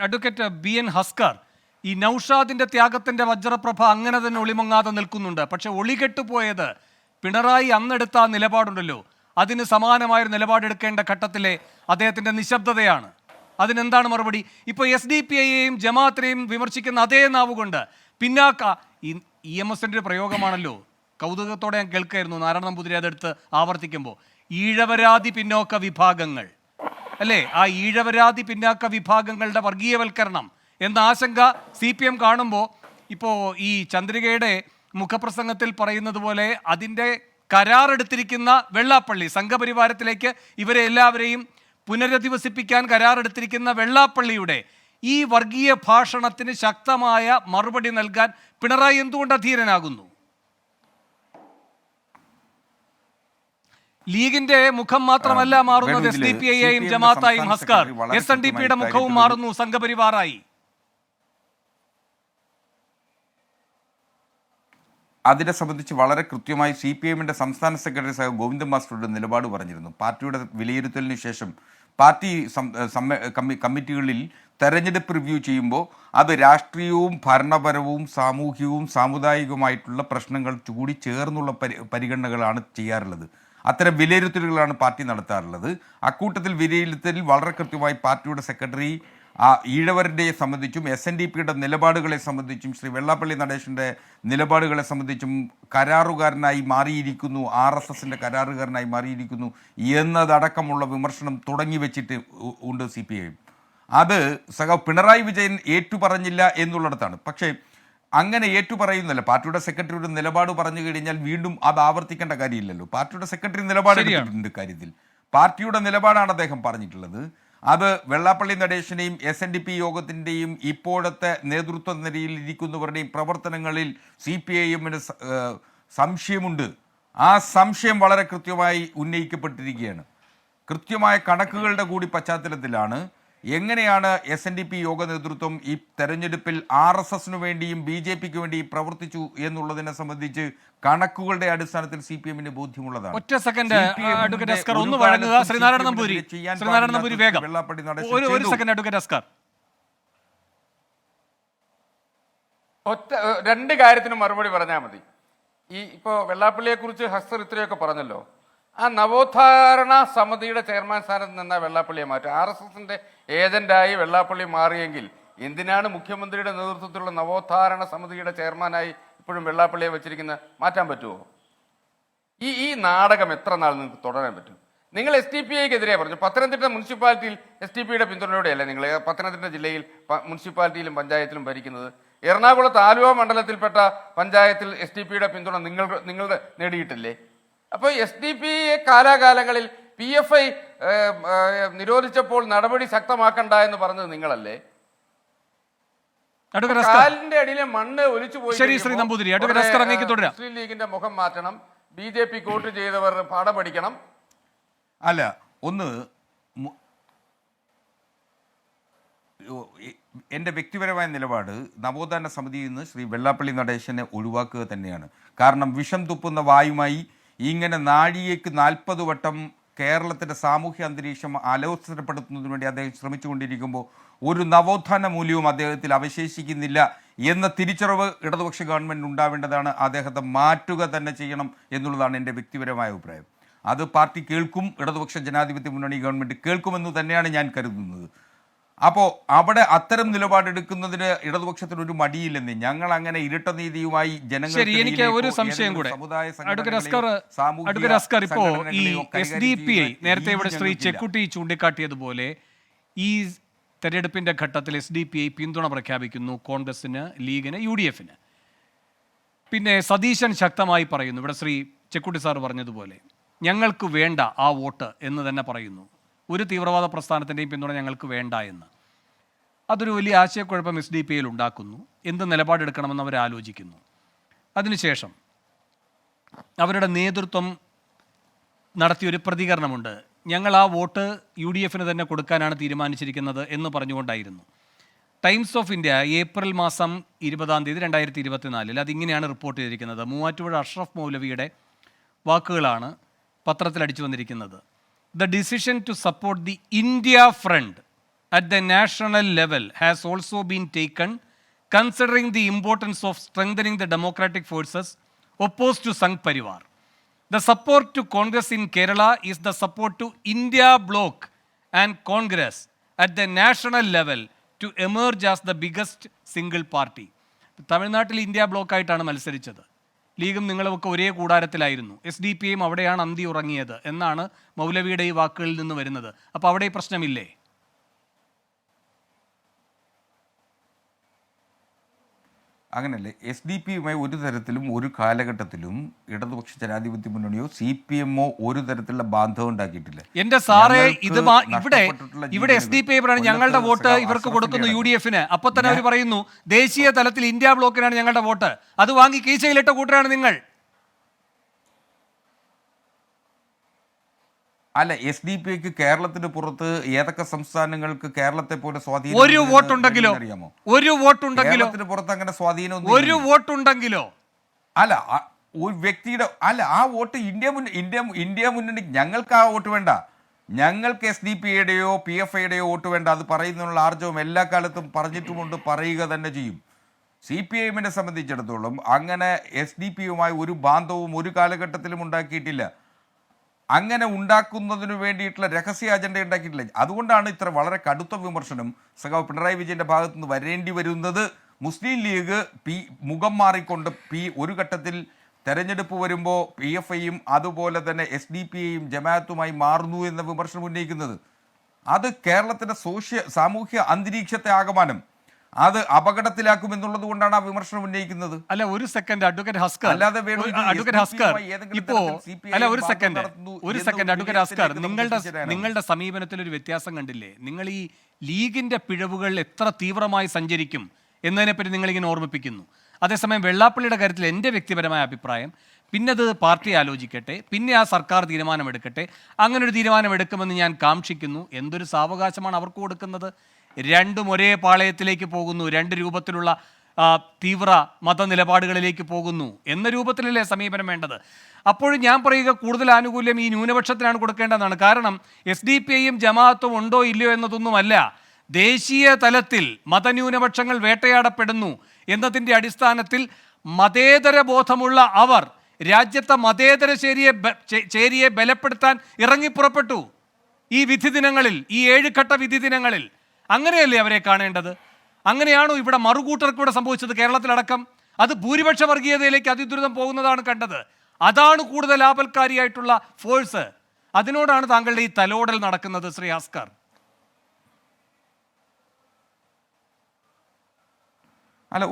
Advocate BN Haskar, ഈ നൌഷാദിന്റെ ത്യാഗത്തിന്റെ വജ്രപ്രഭ അങ്ങനെ തന്നെ ഒളിമങ്ങാതെ നിൽക്കുന്നുണ്ട്. പക്ഷെ ഒളികെട്ടുപോയത് പിണറായി അന്നെടുത്ത ആ നിലപാടുണ്ടല്ലോ, അതിന് സമാനമായൊരു നിലപാടെടുക്കേണ്ട ഘട്ടത്തിലെ അദ്ദേഹത്തിന്റെ നിശബ്ദതയാണ്. അതിനെന്താണ് മറുപടി? ഇപ്പോൾ SDPIയെയും ജമാഅത്തിനെയും വിമർശിക്കുന്ന അതേ നാവുകൊണ്ട് പിന്നാക്ക EMSന്റെ ഒരു പ്രയോഗമാണല്ലോ, കൗതുകത്തോടെ ഞാൻ കേൾക്കായിരുന്നു നാരായണ നമ്പൂതിരി അതെടുത്ത് ആവർത്തിക്കുമ്പോൾ, ഈഴവരാതി പിന്നോക്ക വിഭാഗങ്ങൾ അല്ലേ, ആ ഈഴവരാതി പിന്നാക്ക വിഭാഗങ്ങളുടെ വർഗീയവൽക്കരണം എന്ന ആശങ്ക CPM കാണുമ്പോൾ ഇപ്പോൾ ഈ ചന്ദ്രികയുടെ മുഖപ്രസംഗത്തിൽ പറയുന്നത് പോലെ അതിൻ്റെ കരാറെടുത്തിരിക്കുന്ന വെള്ളാപ്പള്ളി സംഘപരിവാരത്തിലേക്ക് ഇവരെ എല്ലാവരെയും പുനരധിവസിപ്പിക്കാൻ കരാറെടുത്തിരിക്കുന്ന വെള്ളാപ്പള്ളിയുടെ ഈ വർഗീയ ഭാഷണത്തിന് ശക്തമായ മറുപടി നൽകാൻ പിണറായി എന്തുകൊണ്ട് അധീരനാകുന്നു? ലീഗിന്റെ മുഖം മാത്രമല്ല മാറുന്നത്, SDPIയെയും ജമാഅത്തായും ഹസ്കർ, SNDPയുടെ മുഖവും മാറുന്നു സംഘപരിവാറായി. അതിനെ സംബന്ധിച്ച് വളരെ കൃത്യമായി CPMന്റെ സംസ്ഥാന സെക്രട്ടറി സാഹിബ് ഗോവിന്ദൻ മാസ്റ്ററുടെ നിലപാട് പറഞ്ഞിരുന്നു. പാർട്ടിയുടെ വിലയിരുത്തലിന് ശേഷം പാർട്ടി കമ്മിറ്റികളിൽ തെരഞ്ഞെടുപ്പ് റിവ്യൂ ചെയ്യുമ്പോൾ അത് രാഷ്ട്രീയവും ഭരണപരവും സാമൂഹികവും സാമുദായികവുമായിട്ടുള്ള പ്രശ്നങ്ങൾ കൂടി ചേർന്നുള്ള പരിഗണനകളാണ് ചെയ്യാറുള്ളത്. അത്തരം വിലയിരുത്തലുകളാണ് പാർട്ടി നടത്താറുള്ളത്. അക്കൂട്ടത്തിൽ വിലയിരുത്തലിൽ വളരെ കൃത്യമായി പാർട്ടിയുടെ സെക്രട്ടറി ഈഴവരുടെ സംബന്ധിച്ചും SNDPയുടെ നിലപാടുകളെ സംബന്ധിച്ചും ശ്രീ വെള്ളാപ്പള്ളി നടേശൻ്റെ നിലപാടുകളെ സംബന്ധിച്ചും കരാറുകാരനായി മാറിയിരിക്കുന്നു, RSSൻ്റെ കരാറുകാരനായി മാറിയിരിക്കുന്നു എന്നതടക്കമുള്ള വിമർശനം തുടങ്ങി വെച്ചിട്ട് ഉണ്ട് CPI. അത് പിണറായി വിജയൻ ഏറ്റുപറഞ്ഞില്ല എന്നുള്ളിടത്താണ്. പക്ഷേ അങ്ങനെ ഏറ്റുപറയുന്നല്ല, പാർട്ടിയുടെ സെക്രട്ടറിയുടെ നിലപാട് പറഞ്ഞു കഴിഞ്ഞാൽ വീണ്ടും അത് ആവർത്തിക്കേണ്ട കാര്യമില്ലല്ലോ. പാർട്ടിയുടെ സെക്രട്ടറി നിലപാട് എടുത്തിട്ടുണ്ട് കാര്യത്തിൽ. പാർട്ടിയുടെ നിലപാടാണ് അദ്ദേഹം പറഞ്ഞിട്ടുള്ളത്. അത് വെള്ളാപ്പള്ളി നടേശനെയും SNDP യോഗത്തിൻ്റെയും ഇപ്പോഴത്തെ നേതൃത്വ നിരയിൽ ഇരിക്കുന്നവരുടെയും പ്രവർത്തനങ്ങളിൽ CPIഎമ്മിന് സംശയമുണ്ട്. ആ സംശയം വളരെ കൃത്യമായി ഉന്നയിക്കപ്പെട്ടിരിക്കുകയാണ്. കൃത്യമായ കണക്കുകളുടെ കൂടി പശ്ചാത്തലത്തിലാണ് എങ്ങനെയാണ് SNDP യോഗ നേതൃത്വം ഈ തെരഞ്ഞെടുപ്പിൽ RSSനു വേണ്ടിയും BJPക്ക് വേണ്ടിയും പ്രവർത്തിച്ചു എന്നുള്ളതിനെ സംബന്ധിച്ച് കണക്കുകളുടെ അടിസ്ഥാനത്തിൽ CPMന് ബോധ്യമുള്ളതാണ്. ഒറ്റ സെക്കൻഡ് അഡ്വക്കേറ്റ് അസ്കർ ഒന്ന് വഴങ്ങുക. ശ്രീനാരായണ നമ്പൂരി വേഗം ഒരു സെക്കൻഡ് അഡ്വക്കേറ്റ് അസ്കർ. രണ്ട് കാര്യത്തിന് മറുപടി പറഞ്ഞാൽ മതി. ഇപ്പോൾ വെള്ളാപ്പള്ളിയെ കുറിച്ച് ഹസ്സർ ഇത്രയൊക്കെ പറഞ്ഞല്ലോ. ആ നവോത്ഥാരണ സമിതിയുടെ ചെയർമാൻ സ്ഥാനത്ത് നിന്ന വെള്ളാപ്പള്ളിയെ മാറ്റും. RSSന്റെ ഏജന്റായി വെള്ളാപ്പള്ളി മാറിയെങ്കിൽ എന്തിനാണ് മുഖ്യമന്ത്രിയുടെ നേതൃത്വത്തിലുള്ള നവോത്ഥാരണ സമിതിയുടെ ചെയർമാനായി ഇപ്പോഴും വെള്ളാപ്പള്ളിയെ വെച്ചിരിക്കുന്ന? മാറ്റാൻ പറ്റുമോ? ഈ നാടകം എത്ര നാൾ നിങ്ങൾക്ക് തുടരാൻ പറ്റും? നിങ്ങൾ SDPIക്കെതിരെ പറഞ്ഞു. പത്തനംതിട്ട മുനിസിപ്പാലിറ്റിയിൽ SDPയുടെ പിന്തുണയോടെയല്ലേ നിങ്ങൾ പത്തനംതിട്ട ജില്ലയിൽ മുനിസിപ്പാലിറ്റിയിലും പഞ്ചായത്തിലും ഭരിക്കുന്നത്? എറണാകുളത്ത് ആലുവ മണ്ഡലത്തിൽപ്പെട്ട പഞ്ചായത്തിൽ SDPയുടെ പിന്തുണ നിങ്ങൾ നേടിയിട്ടില്ലേ? അപ്പോൾ SDPയെ കാലാകാലങ്ങളിൽ PFI നിരോധിച്ചപ്പോൾ നടപടി ശക്തമാക്കണ്ട എന്ന് പറഞ്ഞത് നിങ്ങളല്ലേ? കാലിന്റെ അടിയിലെ മണ്ണ് ഒലിച്ചു പോയി. മുസ്ലിം ലീഗിന്റെ മുഖം മാറ്റണം, BJP വോട്ട് ചെയ്തവർ പാഠം പഠിക്കണം. അല്ല, ഒന്ന് എൻ്റെ വ്യക്തിപരമായ നിലപാട് നവോത്ഥാന സമിതിയിൽ നിന്ന് ശ്രീ വെള്ളാപ്പള്ളി നടേശനെ ഒഴിവാക്കുക തന്നെയാണ്. കാരണം വിഷം തുപ്പുന്ന വായുമായി ഇങ്ങനെ നാഴികയ്ക്ക് 40 വട്ടം കേരളത്തിൻ്റെ സാമൂഹ്യ അന്തരീക്ഷം അലോസരപ്പെടുത്തുന്നതിന് വേണ്ടി അദ്ദേഹം ശ്രമിച്ചുകൊണ്ടിരിക്കുമ്പോൾ ഒരു നവോത്ഥാന മൂല്യവും അദ്ദേഹത്തിൽ അവശേഷിക്കുന്നില്ല എന്ന തിരിച്ചറിവ് ഇടതുപക്ഷ ഗവൺമെൻറ് ഉണ്ടാവേണ്ടതാണ്. അദ്ദേഹത്തെ മാറ്റുക തന്നെ ചെയ്യണം എന്നുള്ളതാണ് എൻ്റെ വ്യക്തിപരമായ അഭിപ്രായം. അത് പാർട്ടി കേൾക്കും, ഇടതുപക്ഷ ജനാധിപത്യ മുന്നണി ഗവൺമെൻറ് കേൾക്കുമെന്ന് തന്നെയാണ് ഞാൻ കരുതുന്നത്. അപ്പോൾ അവിടെ അത്തരം നിലപാടെടുക്കുന്നതിന് ഇടതുപക്ഷത്തിന് ഒരു മടിയില്ലെന്ന്. ഞങ്ങൾ അങ്ങനെ ഇരട്ട നീതിയുമായി എനിക്ക് ഒരു സംശയം കൂടെ ഇപ്പോ ഈ SDPI നേരത്തെ ഇവിടെ ശ്രീ ചെക്കുട്ടി ചൂണ്ടിക്കാട്ടിയതുപോലെ ഈ തെരഞ്ഞെടുപ്പിന്റെ ഘട്ടത്തിൽ SDPI പിന്തുണ പ്രഖ്യാപിക്കുന്നു കോൺഗ്രസിന്, ലീഗിന്, UDFന്. പിന്നെ സതീശൻ ശക്തമായി പറയുന്നു, ഇവിടെ ശ്രീ ചെക്കുട്ടി സാർ പറഞ്ഞതുപോലെ ഞങ്ങൾക്ക് വേണ്ട ആ വോട്ട് എന്ന് തന്നെ പറയുന്നു. ഒരു തീവ്രവാദ പ്രസ്ഥാനത്തിൻ്റെയും പിന്തുണ ഞങ്ങൾക്ക് വേണ്ട എന്ന്. അതൊരു വലിയ ആശയക്കുഴപ്പം SDPയിൽ ഉണ്ടാക്കുന്നു. എന്ത് നിലപാടെടുക്കണമെന്ന് അവർ ആലോചിക്കുന്നു. അതിനുശേഷം അവരുടെ നേതൃത്വം നടത്തിയൊരു പ്രതികരണമുണ്ട്. ഞങ്ങൾ ആ വോട്ട് UDFന് തന്നെ കൊടുക്കാനാണ് തീരുമാനിച്ചിരിക്കുന്നത് എന്ന് പറഞ്ഞുകൊണ്ടായിരുന്നു. ടൈംസ് ഓഫ് ഇന്ത്യ ഏപ്രിൽ മാസം 20 2024 അതിങ്ങനെയാണ് റിപ്പോർട്ട് ചെയ്തിരിക്കുന്നത്. മൂവാറ്റുപുഴ അഷ്റഫ് മൗലവിയുടെ വാക്കുകളാണ് പത്രത്തിൽ അടിച്ചു വന്നിരിക്കുന്നത്. The decision to support the India Front at the national level has also been taken, considering the importance of strengthening the democratic forces opposed to Sangh Parivar. The support to Congress in Kerala is the support to India Bloc and Congress at the national level to emerge as the biggest single party. തമിഴ്നാട്ടിൽ India ബ്ലോക്കായിട്ടാണ് മത്സരിച്ചത്. ലീഗും നിങ്ങളുമൊക്കെ ഒരേ കൂടാരത്തിലായിരുന്നു. SDPയും അവിടെയാണ് അന്തി ഉറങ്ങിയത് എന്നാണ് മൗലവിയുടെ ഈ വാക്കുകളിൽ നിന്ന് വരുന്നത്. അപ്പോൾ അവിടെ ഈ പ്രശ്നമില്ലേ? അങ്ങനെയല്ലേ, SDPയുമായി ഒരു തരത്തിലും ഒരു കാലഘട്ടത്തിലും ഇടതുപക്ഷ ജനാധിപത്യ മുന്നണിയോ CPMO ഒരു തരത്തിലുള്ള ബാന്ധവം ഉണ്ടാക്കിയിട്ടില്ല. എന്റെ സാറേ, ഞങ്ങൾക്ക് ഇത് ഇവിടെ SDPI പറയാണ് ഞങ്ങളുടെ വോട്ട് ഇവർക്ക് കൊടുക്കുന്നു UDFന്. അപ്പൊ തന്നെ അവർ പറയുന്നു ദേശീയ തലത്തിൽ ഇന്ത്യ ബ്ലോക്കിനാണ് ഞങ്ങളുടെ വോട്ട്. അത് വാങ്ങി കീശയിലിട്ട കൂട്ടരാണ് നിങ്ങൾ. അല്ല, SDPക്ക് കേരളത്തിന് പുറത്ത് ഏതൊക്കെ സംസ്ഥാനങ്ങൾക്ക് കേരളത്തെ പോലെ സ്വാധീനം ഒരു വോട്ടുണ്ടെങ്കിലോ അറിയാമോ? ഒരു വോട്ടുണ്ടെങ്കിലോ കേരളത്തിന് പുറത്ത് അങ്ങനെ സ്വാധീനം ഒരു വോട്ടുണ്ടെങ്കിലോ അല്ല, ഒരു വ്യക്തിയുടെ അല്ല, ആ വോട്ട് ഇന്ത്യ മുന്നണി. ഞങ്ങൾക്ക് ആ വോട്ട് വേണ്ട, ഞങ്ങൾക്ക് SDPയുടെയോ PFIയുടെയോ വോട്ട് വേണ്ട. അത് പറയുന്നതിനുള്ള ആർജവം എല്ലാ കാലത്തും പറഞ്ഞിട്ടുമുണ്ട്, പറയുക തന്നെ ചെയ്യും. CPIഎമ്മിനെ സംബന്ധിച്ചിടത്തോളം അങ്ങനെ SDPയുമായി ഒരു ബാന്ധവും ഒരു കാലഘട്ടത്തിലും ഉണ്ടാക്കിയിട്ടില്ല. അങ്ങനെ ഉണ്ടാക്കുന്നതിന് വേണ്ടിയിട്ടുള്ള രഹസ്യ അജണ്ട ഉണ്ടാക്കിയിട്ടില്ല. അതുകൊണ്ടാണ് ഇത്ര വളരെ കടുത്ത വിമർശനം സഖാവ് പിണറായി വിജയൻ്റെ ഭാഗത്തു നിന്ന് വരേണ്ടി വരുന്നത്. മുസ്ലിം ലീഗ് മുഖം മാറിക്കൊണ്ട് ഒരു ഘട്ടത്തിൽ തെരഞ്ഞെടുപ്പ് വരുമ്പോൾ PFIയും അതുപോലെ തന്നെ SDPയും ജമാഅത്തുമായി മാറുന്നു എന്ന വിമർശനം ഉന്നയിക്കുന്നത്. അത് കേരളത്തിൻ്റെ സാമൂഹ്യ അന്തരീക്ഷത്തെ ആകമാനം അത് അപകടത്തിലാക്കുമെന്നുള്ളത് കൊണ്ടാണ് ആ വിമർശനം ഉന്നയിക്കുന്നത്. അല്ല, ഒരു സെക്കൻഡ് അഡ്വക്കേറ്റ് ഹസ്കർ, ഇപ്പോ അല്ല ഒരു സെക്കൻഡ് അഡ്വക്കേറ്റ് ഹസ്കർ, നിങ്ങളുടെ സമീപനത്തിൽ ഒരു വ്യത്യാസം കണ്ടില്ലേ? നിങ്ങൾ ഈ ലീഗിന്റെ പിഴവുകൾ എത്ര തീവ്രമായി സഞ്ചരിക്കും എന്നതിനെപ്പറ്റി നിങ്ങളിങ്ങനെ ഓർമ്മിപ്പിക്കുന്നു. അതേസമയം വെള്ളാപ്പള്ളിയുടെ കാര്യത്തിൽ എൻ്റെ വ്യക്തിപരമായ അഭിപ്രായം, പിന്നെ അത് പാർട്ടി ആലോചിക്കട്ടെ, പിന്നെ ആ സർക്കാർ തീരുമാനമെടുക്കട്ടെ. അങ്ങനെ ഒരു തീരുമാനമെടുക്കുമെന്ന് ഞാൻ കാക്ഷിക്കുന്നു. എന്തൊരു സാവകാശമാണ് അവർക്ക് കൊടുക്കുന്നത്? രണ്ടും ഒരേ പാളയത്തിലേക്ക് പോകുന്നു, രണ്ട് രൂപത്തിലുള്ള തീവ്ര മതനിലപാടുകളിലേക്ക് പോകുന്നു എന്ന രൂപത്തിലല്ലേ സമീപനം വേണ്ടത്? അപ്പോഴും ഞാൻ പറയുക, കൂടുതൽ ആനുകൂല്യം ഈ ന്യൂനപക്ഷത്തിനാണ് കൊടുക്കേണ്ടതെന്നാണ്. കാരണം SDPയും ജമാഅത്തും ഉണ്ടോ ഇല്ലയോ എന്നതൊന്നുമല്ല, ദേശീയ തലത്തിൽ മതന്യൂനപക്ഷങ്ങൾ വേട്ടയാടപ്പെടുന്നു എന്നതിൻ്റെ അടിസ്ഥാനത്തിൽ മതേതര ബോധമുള്ള അവർ രാജ്യത്തെ മതേതര ചേരിയെ ബലപ്പെടുത്താൻ ഇറങ്ങിപ്പുറപ്പെട്ടു ഈ വിധി ദിനങ്ങളിൽ, ഈ 7 ഘട്ട വിധി ദിനങ്ങളിൽ. അങ്ങനെയല്ലേ അവരെ കാണേണ്ടത്? അങ്ങനെയാണോ ഇവിടെ മറുകൂട്ടർക്ക് ഇവിടെ സംഭവിച്ചത്? കേരളത്തിലടക്കം അത് ഭൂരിപക്ഷ വർഗീയതയിലേക്ക് അതിദുരിതം പോകുന്നതാണ് കണ്ടത്. അതാണ് കൂടുതൽ ആപൽക്കാരിയായിട്ടുള്ള ഫോഴ്സ്. അതിനോടാണ് താങ്കളുടെ ഈ തലോടൽ നടക്കുന്നത് ശ്രീ ഹസ്കർ. അല്ല,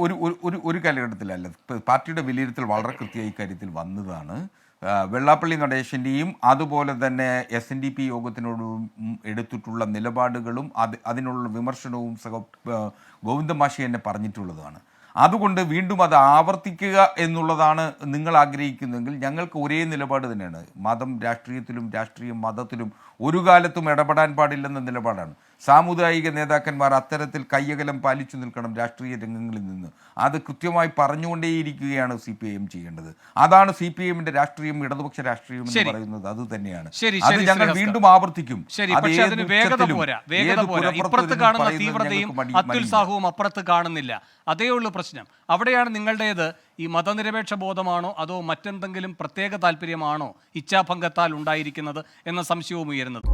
ഒരു കാലഘട്ടത്തിലല്ല, പാർട്ടിയുടെ വിലയിരുത്തൽ വളരെ കൃത്യമായി ഇക്കാര്യത്തിൽ വന്നതാണ്. വെള്ളാപ്പള്ളി നടേശൻ്റെയും അതുപോലെ തന്നെ SNDP യോഗത്തിനോടും എടുത്തിട്ടുള്ള നിലപാടുകളും അതിനുള്ള വിമർശനവും ഗോവിന്ദൻ മാഷി തന്നെ പറഞ്ഞിട്ടുള്ളതാണ്. അതുകൊണ്ട് വീണ്ടും അത് ആവർത്തിക്കുക എന്നുള്ളതാണ് നിങ്ങൾ ആഗ്രഹിക്കുന്നതെങ്കിൽ ഞങ്ങൾക്ക് ഒരേ നിലപാട് തന്നെയാണ്. മതം രാഷ്ട്രീയത്തിലും രാഷ്ട്രീയം മതത്തിലും ഒരു കാലത്തും ഇടപെടാൻ പാടില്ലെന്ന നിലപാടാണ്. സാമുദായിക നേതാക്കന്മാർ അത്തരത്തിൽ കയ്യകലം പാലിച്ചു നിൽക്കണം രാഷ്ട്രീയ രംഗങ്ങളിൽ നിന്ന്. അത് കൃത്യമായി പറഞ്ഞുകൊണ്ടേയിരിക്കുകയാണ് CPIM ചെയ്യേണ്ടത്. അതാണ് CPIMന്റെ രാഷ്ട്രീയം, ഇടതുപക്ഷ രാഷ്ട്രീയം എന്ന് പറയുന്നത് അത് തന്നെയാണ്. അത് ഞങ്ങൾ വീണ്ടും ആവർത്തിക്കും. ഇപ്പുറത്ത് കാണുന്ന തീവ്രതയും അത്യുത്സാഹവും അപ്പുറത്ത് കാണുന്നില്ല. അതേ ഉള്ളൂ പ്രശ്നം. അവിടെയാണ് നിങ്ങളുടേത് ഈ മതനിരപേക്ഷ ബോധമാണോ അതോ മറ്റെന്തെങ്കിലും പ്രത്യേക താല്പര്യമാണോ ഇച്ഛാഭംഗത്താൽ ഉണ്ടായിരിക്കുന്നത് എന്ന സംശയവും ഉയരുന്നത്.